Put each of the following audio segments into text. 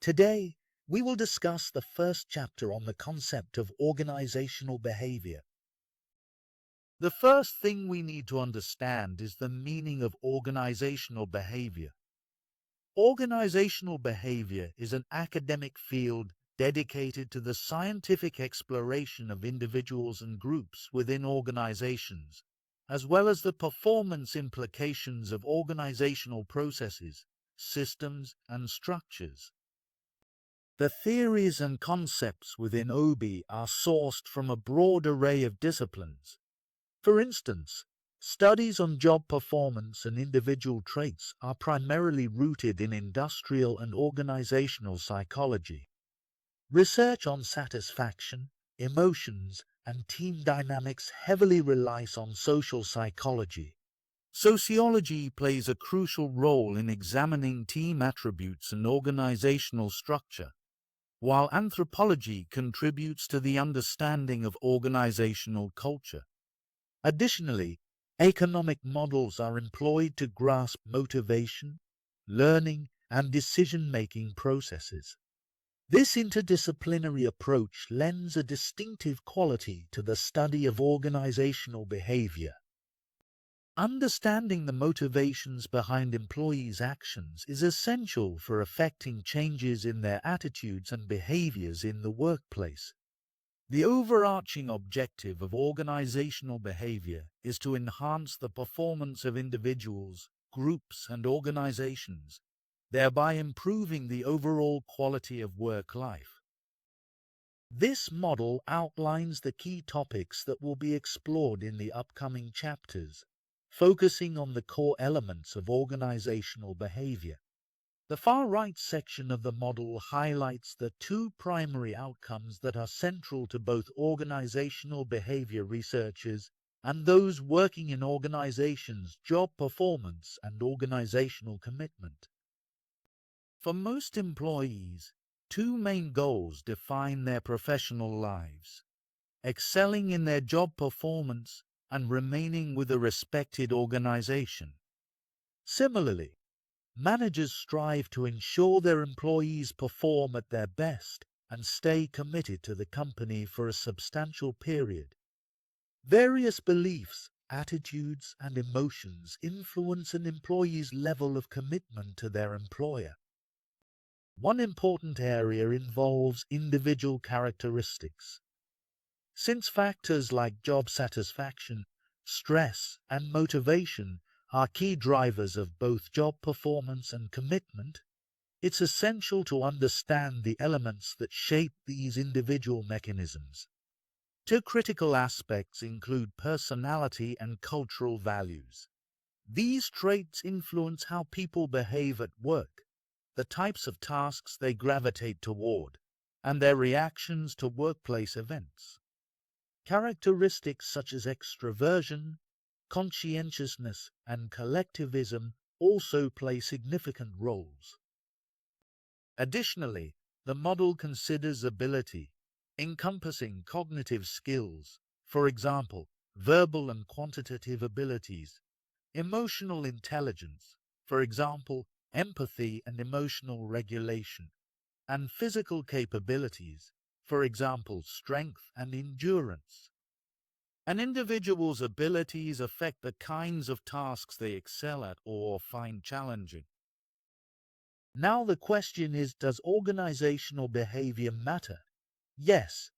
Today, we will discuss the first chapter on the concept of organizational behavior. The first thing we need to understand is the meaning of organizational behavior. Organizational behavior is an academic field dedicated to the scientific exploration of individuals and groups within organizations, as well as the performance implications of organizational processes, systems, and structures. The theories and concepts within OB are sourced from a broad array of disciplines. For instance, studies on job performance and individual traits are primarily rooted in industrial and organizational psychology. Research on satisfaction, emotions, and team dynamics heavily relies on social psychology. Sociology plays a crucial role in examining team attributes and organizational structure, while anthropology contributes to the understanding of organizational culture. Additionally, economic models are employed to grasp motivation, learning, and decision-making processes. This interdisciplinary approach lends a distinctive quality to the study of organizational behavior. Understanding the motivations behind employees' actions is essential for effecting changes in their attitudes and behaviors in the workplace. The overarching objective of organizational behavior is to enhance the performance of individuals, groups, and organizations, thereby improving the overall quality of work life. This model outlines the key topics that will be explored in the upcoming chapters, focusing on the core elements of organizational behavior. The far-right section of the model highlights the two primary outcomes that are central to both organizational behavior researchers and those working in organizations: job performance and organizational commitment. For most employees, two main goals define their professional lives: excelling in their job performance and remaining with a respected organization. Similarly, managers strive to ensure their employees perform at their best and stay committed to the company for a substantial period. Various beliefs, attitudes, and emotions influence an employee's level of commitment to their employer. One important area involves individual characteristics. Since factors like job satisfaction, stress, and motivation are key drivers of both job performance and commitment, it's essential to understand the elements that shape these individual mechanisms. Two critical aspects include personality and cultural values. These traits influence how people behave at work, the types of tasks they gravitate toward, and their reactions to workplace events. Characteristics such as extroversion, conscientiousness, and collectivism also play significant roles. Additionally, the model considers ability, encompassing cognitive skills, for example, verbal and quantitative abilities, emotional intelligence, for example, empathy and emotional regulation, and physical capabilities, for example, strength and endurance. An individual's abilities affect the kinds of tasks they excel at or find challenging. Now the question is, does organizational behavior matter? Yes.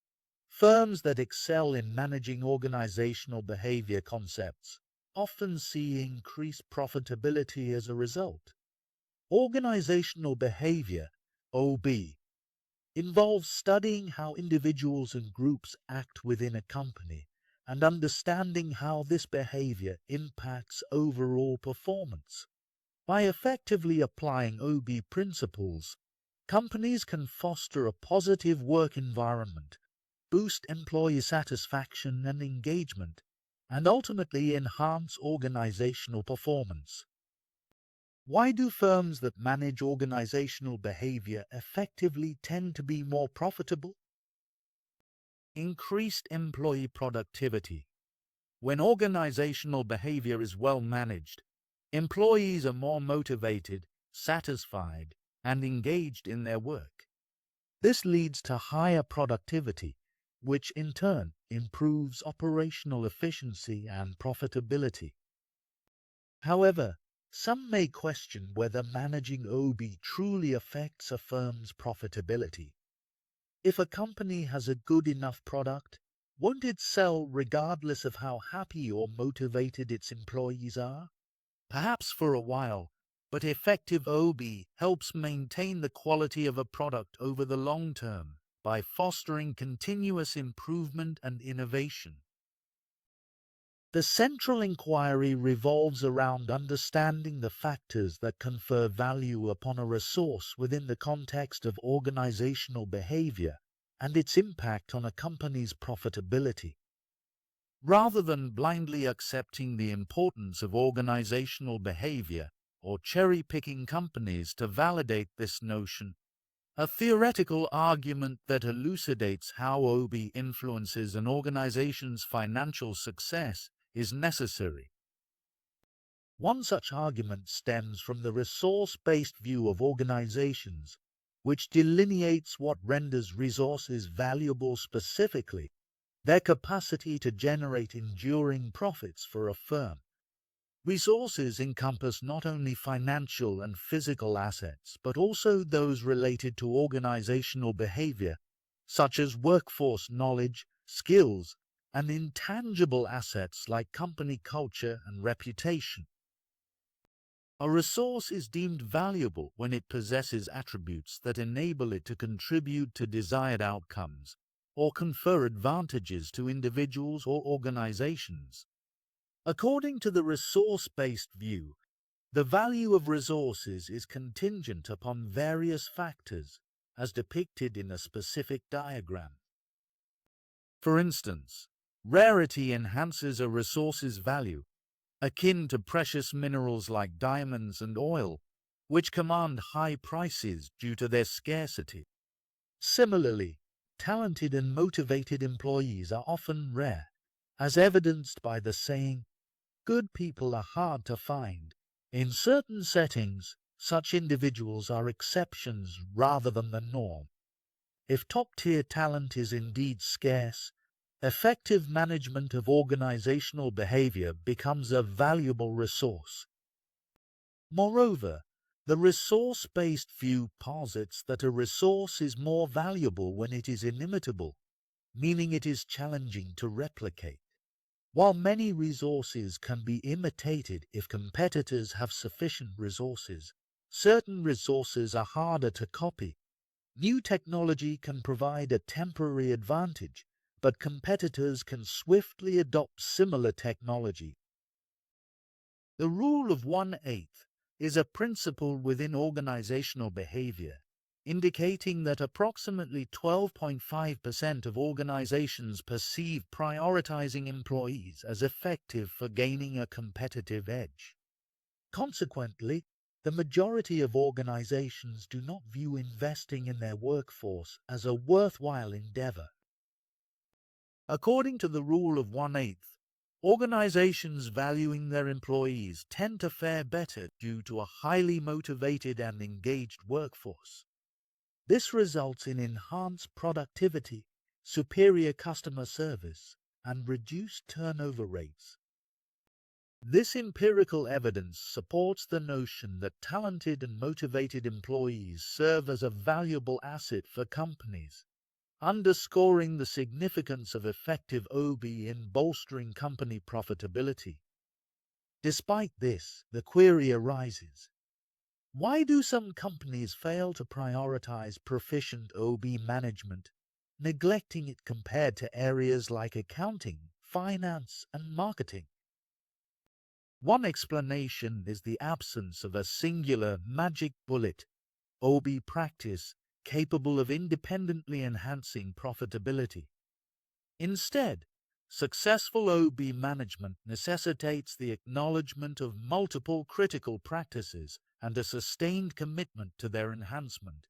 Firms that excel in managing organizational behavior concepts often see increased profitability as a result. Organizational behavior, OB, involves studying how individuals and groups act within a company and understanding how this behavior impacts overall performance. By effectively applying OB principles, companies can foster a positive work environment, boost employee satisfaction and engagement, and ultimately enhance organizational performance. Why do firms that manage organizational behavior effectively tend to be more profitable? Increased employee productivity. When organizational behavior is well managed, employees are more motivated, satisfied, and engaged in their work. This leads to higher productivity, which in turn improves operational efficiency and profitability. However, some may question whether managing OB truly affects a firm's profitability. If a company has a good enough product, won't it sell regardless of how happy or motivated its employees are? Perhaps for a while, but effective OB helps maintain the quality of a product over the long term by fostering continuous improvement and innovation. The central inquiry revolves around understanding the factors that confer value upon a resource within the context of organizational behavior and its impact on a company's profitability. Rather than blindly accepting the importance of organizational behavior or cherry-picking companies to validate this notion, a theoretical argument that elucidates how OB influences an organization's financial success is necessary. One such argument stems from the resource-based view of organizations, which delineates what renders resources valuable specifically, their capacity to generate enduring profits for a firm. Resources encompass not only financial and physical assets, but also those related to organizational behavior, such as workforce knowledge, skills, and intangible assets like company culture and reputation. A resource is deemed valuable when it possesses attributes that enable it to contribute to desired outcomes or confer advantages to individuals or organizations. According to the resource-based view, the value of resources is contingent upon various factors, as depicted in a specific diagram. For instance, rarity enhances a resource's value, akin to precious minerals like diamonds and oil, which command high prices due to their scarcity. Similarly, talented and motivated employees are often rare, as evidenced by the saying, "Good people are hard to find." In certain settings, such individuals are exceptions rather than the norm. If top-tier talent is indeed scarce, effective management of organizational behavior becomes a valuable resource. Moreover, the resource-based view posits that a resource is more valuable when it is inimitable, meaning it is challenging to replicate. While many resources can be imitated if competitors have sufficient resources, certain resources are harder to copy. New technology can provide a temporary advantage, but competitors can swiftly adopt similar technology. The rule of 1/8 is a principle within organizational behavior, indicating that approximately 12.5% of organizations perceive prioritizing employees as effective for gaining a competitive edge. Consequently, the majority of organizations do not view investing in their workforce as a worthwhile endeavor. According to the rule of 1/8, organizations valuing their employees tend to fare better due to a highly motivated and engaged workforce. This results in enhanced productivity, superior customer service, and reduced turnover rates. This empirical evidence supports the notion that talented and motivated employees serve as a valuable asset for companies, underscoring the significance of effective OB in bolstering company profitability. Despite this, the query arises: why do some companies fail to prioritize proficient OB management, neglecting it compared to areas like accounting, finance, and marketing? One explanation is the absence of a singular magic bullet OB practice capable of independently enhancing profitability. Instead, successful OB management necessitates the acknowledgement of multiple critical practices and a sustained commitment to their enhancement.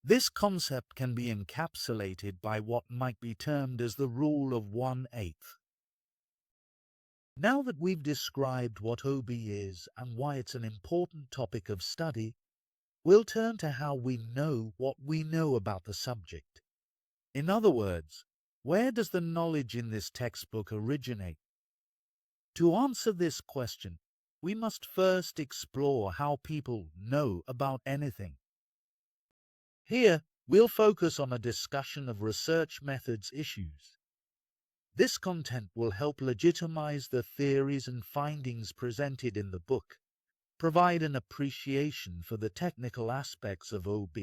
This concept can be encapsulated by what might be termed as the rule of 1/8. Now that we've described what OB is and why it's an important topic of study, we'll turn to how we know what we know about the subject. In other words, where does the knowledge in this textbook originate? To answer this question, we must first explore how people know about anything. Here, we'll focus on a discussion of research methods issues. This content will help legitimize the theories and findings presented in the book, provide an appreciation for the technical aspects of OB,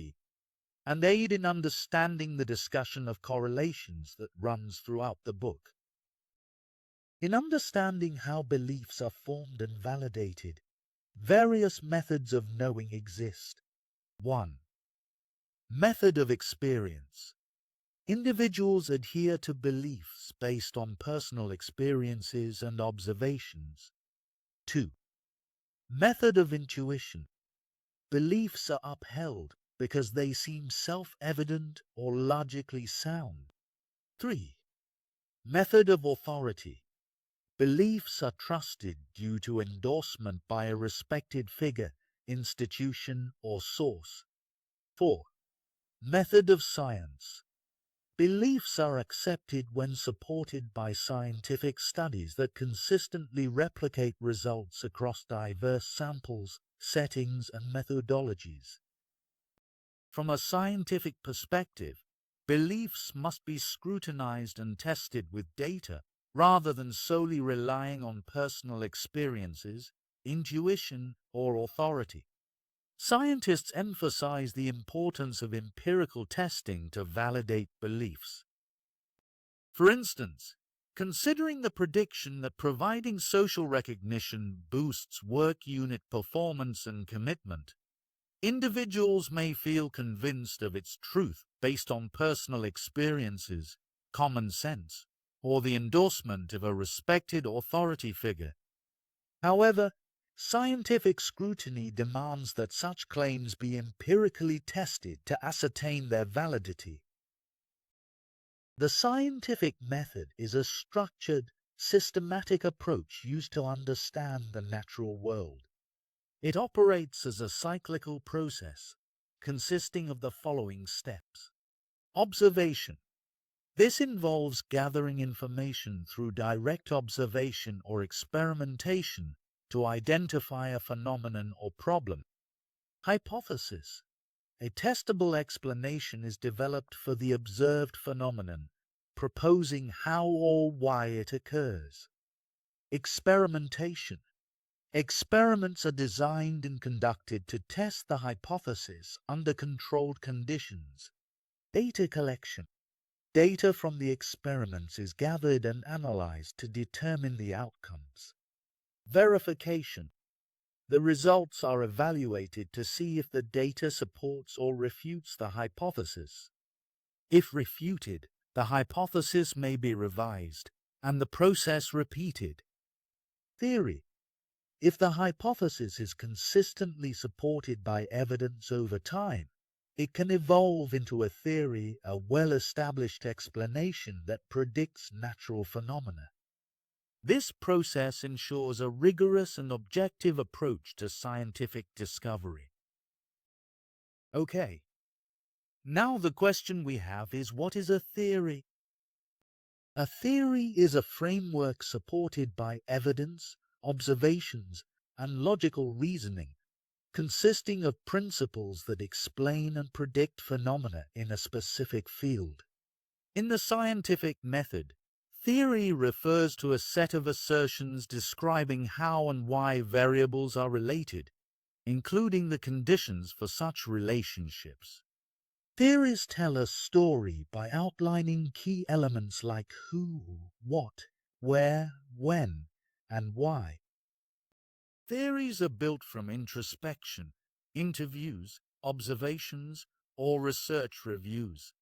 and aid in understanding the discussion of correlations that runs throughout the book. In understanding how beliefs are formed and validated, various methods of knowing exist. 1. Method of experience. Individuals adhere to beliefs based on personal experiences and observations. 2. Method of intuition. Beliefs are upheld because they seem self-evident or logically sound. 3. Method of authority. Beliefs are trusted due to endorsement by a respected figure, institution, or source. 4. Method of science. Beliefs are accepted when supported by scientific studies that consistently replicate results across diverse samples, settings, and methodologies. From a scientific perspective, beliefs must be scrutinized and tested with data rather than solely relying on personal experiences, intuition, or authority. Scientists emphasize the importance of empirical testing to validate beliefs. For instance, considering the prediction that providing social recognition boosts work unit performance and commitment, individuals may feel convinced of its truth based on personal experiences, common sense, or the endorsement of a respected authority figure. However, scientific scrutiny demands that such claims be empirically tested to ascertain their validity. The scientific method is a structured, systematic approach used to understand the natural world. It operates as a cyclical process, consisting of the following steps. Observation. This involves gathering information through direct observation or experimentation to identify a phenomenon or problem. Hypothesis. A testable explanation is developed for the observed phenomenon, proposing how or why it occurs. Experimentation. Experiments are designed and conducted to test the hypothesis under controlled conditions. Data collection. Data from the experiments is gathered and analyzed to determine the outcomes. Verification. The results are evaluated to see if the data supports or refutes the hypothesis. If refuted, the hypothesis may be revised and the process repeated. Theory. If the hypothesis is consistently supported by evidence over time, it can evolve into a theory, a well-established explanation that predicts natural phenomena. This process ensures a rigorous and objective approach to scientific discovery. Okay, now the question we have is, what is a theory? A theory is a framework supported by evidence, observations, and logical reasoning, consisting of principles that explain and predict phenomena in a specific field. In the scientific method, theory refers to a set of assertions describing how and why variables are related, including the conditions for such relationships. Theories tell a story by outlining key elements like who, what, where, when, and why. Theories are built from introspection, interviews, observations, or research reviews.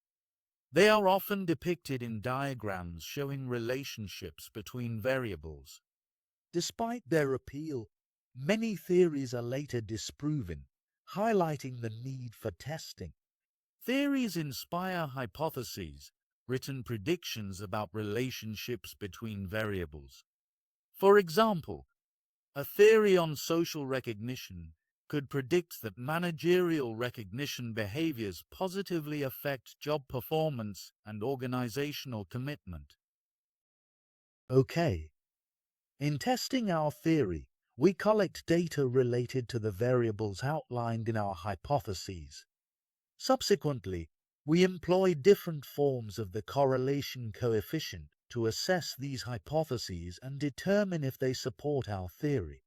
They are often depicted in diagrams showing relationships between variables. Despite their appeal, many theories are later disproven, highlighting the need for testing. Theories inspire hypotheses, written predictions about relationships between variables. For example, a theory on social recognition could predict that managerial recognition behaviors positively affect job performance and organizational commitment. Okay. In testing our theory, we collect data related to the variables outlined in our hypotheses. Subsequently, we employ different forms of the correlation coefficient to assess these hypotheses and determine if they support our theory.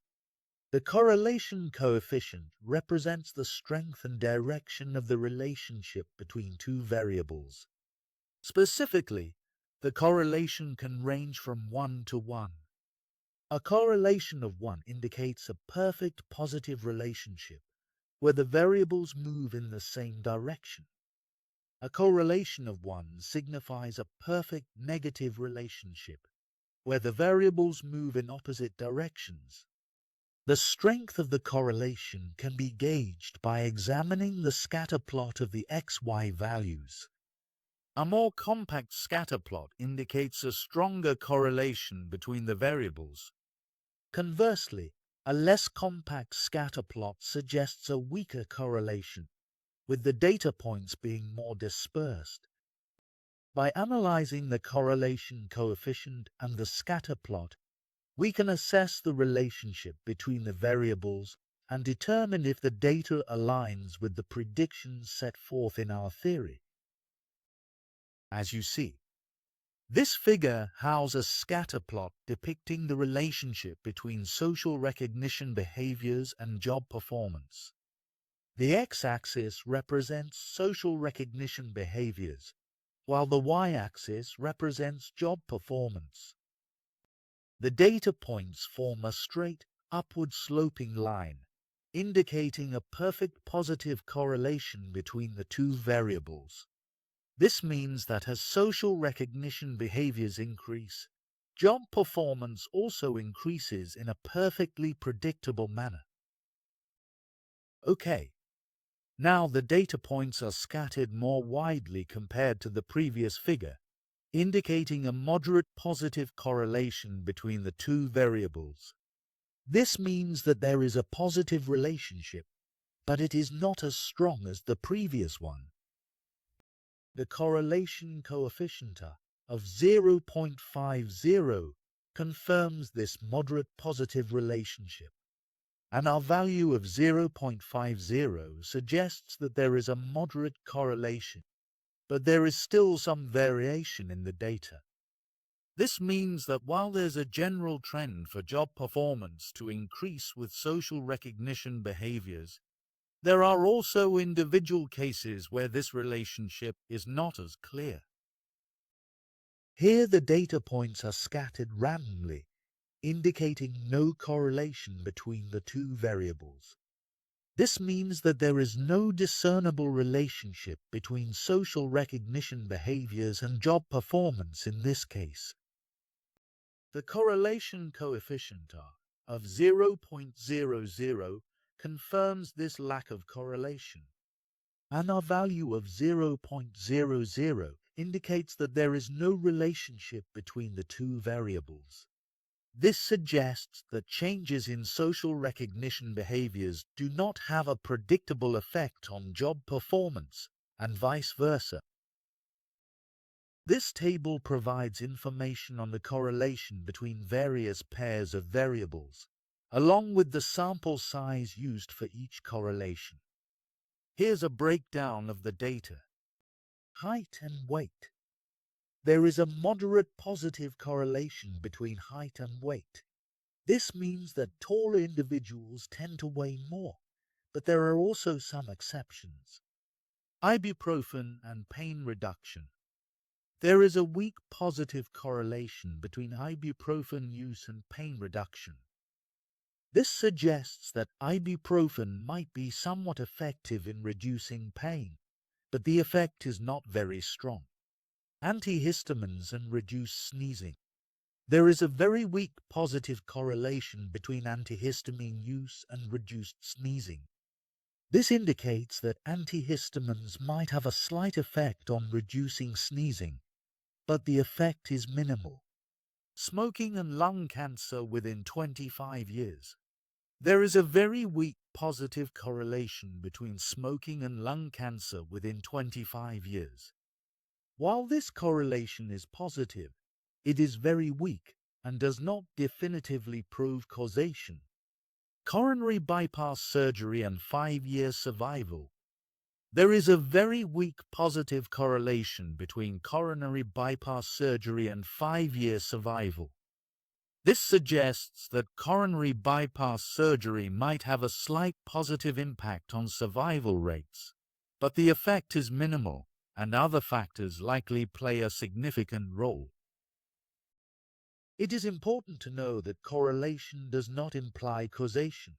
The correlation coefficient represents the strength and direction of the relationship between two variables. Specifically, the correlation can range from 1 to 1. A correlation of 1 indicates a perfect positive relationship, where the variables move in the same direction. A correlation of 1 signifies a perfect negative relationship, where the variables move in opposite directions. The strength of the correlation can be gauged by examining the scatter plot of the XY values. A more compact scatter plot indicates a stronger correlation between the variables. Conversely, a less compact scatter plot suggests a weaker correlation, with the data points being more dispersed. By analyzing the correlation coefficient and the scatter plot, we can assess the relationship between the variables and determine if the data aligns with the predictions set forth in our theory. As you see, this figure houses a scatter plot depicting the relationship between social recognition behaviors and job performance. The x-axis represents social recognition behaviors, while the y-axis represents job performance. The data points form a straight, upward-sloping line, indicating a perfect positive correlation between the two variables. This means that as social recognition behaviors increase, job performance also increases in a perfectly predictable manner. Okay, now the data points are scattered more widely compared to the previous figure, indicating a moderate positive correlation between the two variables. This means that there is a positive relationship, but it is not as strong as the previous one. The correlation coefficient of 0.50 confirms this moderate positive relationship, and our value of 0.50 suggests that there is a moderate correlation, but there is still some variation in the data. This means that while there's a general trend for job performance to increase with social recognition behaviors, there are also individual cases where this relationship is not as clear. Here the data points are scattered randomly, indicating no correlation between the two variables. This means that there is no discernible relationship between social recognition behaviors and job performance in this case. The correlation coefficient of 0.00 confirms this lack of correlation, and our value of 0.00 indicates that there is no relationship between the two variables. This suggests that changes in social recognition behaviors do not have a predictable effect on job performance, and vice versa. This table provides information on the correlation between various pairs of variables, along with the sample size used for each correlation. Here's a breakdown of the data. Height and weight. There is a moderate positive correlation between height and weight. This means that taller individuals tend to weigh more, but there are also some exceptions. Ibuprofen and pain reduction. There is a weak positive correlation between ibuprofen use and pain reduction. This suggests that ibuprofen might be somewhat effective in reducing pain, but the effect is not very strong. Antihistamines and reduce sneezing. There is a very weak positive correlation between antihistamine use and reduced sneezing. This indicates that antihistamines might have a slight effect on reducing sneezing, but the effect is minimal. Smoking and lung cancer within 25 years. There is a very weak positive correlation between smoking and lung cancer within 25 years. While this correlation is positive, it is very weak and does not definitively prove causation. Coronary bypass surgery and 5-year survival. There is a very weak positive correlation between coronary bypass surgery and 5-year survival. This suggests that coronary bypass surgery might have a slight positive impact on survival rates, but the effect is minimal, and other factors likely play a significant role. It is important to know that correlation does not imply causation.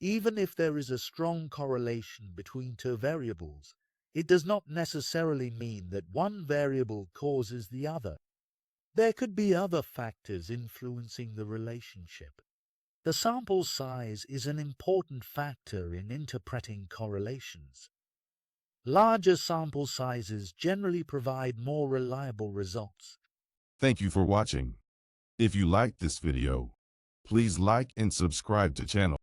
Even if there is a strong correlation between two variables, it does not necessarily mean that one variable causes the other. There could be other factors influencing the relationship. The sample size is an important factor in interpreting correlations. Larger sample sizes generally provide more reliable results. Thank you for watching. If you liked this video, please like and subscribe to channel.